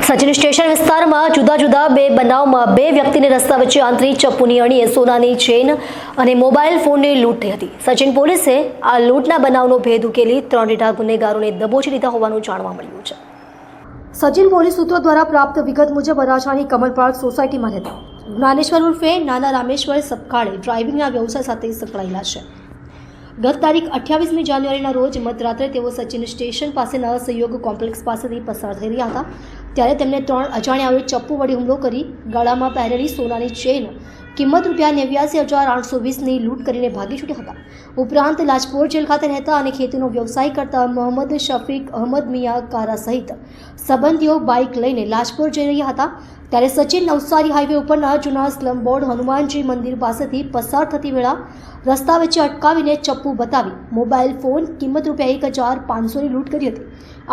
Sachin station વિસ્તારમાં જુદા જુદા બે બનાવમાં બે વ્યક્તિને રસ્તા વચ્ચે આંતરી ચપ્પુની અણીએ સોનાની ચેન અને મોબાઈલ ફોનની લૂંટ થઈ હતી। સચિન પોલીસે આ લૂંટના બનાવનો ભેદ ઉકેલી 3 રીઢા ગુનેગારોને દબોચી લીધા હોવાનું જાણવા મળ્યું છે। સચિન પોલીસ સૂત્રો દ્વારા પ્રાપ્ત વિગત મુજબ વરાછાની કમલ પાર્ક સોસાયટીમાં રહેતા જ્ઞાનેશ્વર ઉર્ફે નાના રામેશ્વર સપકાળે ડ્રાઇવિંગના વ્યવસાય સાથે સંકળાયેલા છે। ગત તારીખ 28મી જાન્યુઆરીના રોજ મધરાત્રે તેઓ સચિન સ્ટેશન પાસેના સહયોગ કોમ્પ્લેક્સ પાસેથી પસાર થઈ રહ્યા હતા ત્યારે તેમને 3 અજાણ્યાઓએ ચપ્પુ વડે હુમલો કરી ગળામાં પહેરેલી સોનાની ચેન કિંમત ₹89,820ની લૂંટ કરીને ભાગી છૂટ્યા હતા। ઉપરાંત લાજપોર જેલ ખાતે રહેતા અને ખેતીનો વ્યવસાય કરતા મોહમ્મદ શફીક અહમદ મિયા કારા સહિત સંબંધીઓ બાઇક લઈને લાજપોર જઈ રહ્યા હતા ત્યારે સચિન નવસારી હાઈવે ઉપરના જૂના સ્લમ બોર્ડ હનુમાનજી મંદિર પાસેથી પસાર થતી વેળા રસ્તા વચ્ચે અટકાવીને ચપ્પુ બતાવી મોબાઈલ ફોન કિંમત ₹1,500ની લૂંટ કરી હતી।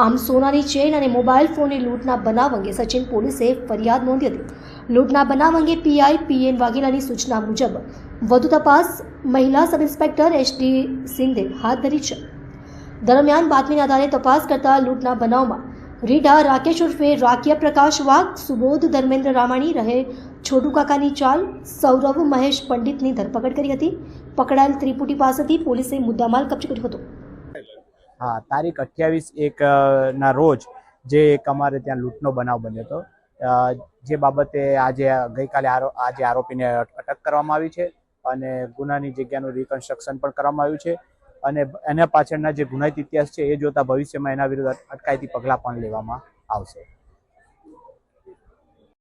આમ સોનાની ચેન અને મોબાઈલ ફોનની લૂંટના બનાવ અંગે સચિન પોલીસે ફરિયાદ નોંધી હતી। લૂંટના બનાવ અંગે પીઆઈ પીએન વાઘેલાની સૂચના મુજબ વધુ તપાસ મહિલા સબ ઇન્સ્પેક્ટર એસડી સિંધે હાથ ધરી છે। દરમિયાન બાતમીના આધારે તપાસ કરતા લૂંટના બનાવમાં રીઢા રાકેશ ઉર્ફે રાકિયા પ્રકાશ વાઘ, સુબોધ ધર્મેન્દ્ર રામાણી રહે છોટુ કાકાની ચાલ, સૌરભ મહેશ પંડિતની ધરપકડ કરી હતી। પકડાયેલ ત્રિપુટી પાસેથી પોલીસે મુદ્દામાલ કબજે કર્યો હતો। हाँ, तारीख 28 ના રોજ જે એક અમારે ત્યાં લૂંટનો બનાવ બન્યો હતો જે બાબતે ગઈકાલે આરોપીને અટક કરવામાં આવી છે અને ગુનાની જગ્યાનું રિકન્સ્ટ્રક્શન પણ કરવામાં આવ્યું છે અને એના પાછળના જે ગુનાહિત ઇતિહાસ છે એ જોતા ભવિષ્યમાં એના વિરુદ્ધ અટકાયતી પગલાં પણ લેવામાં આવશે।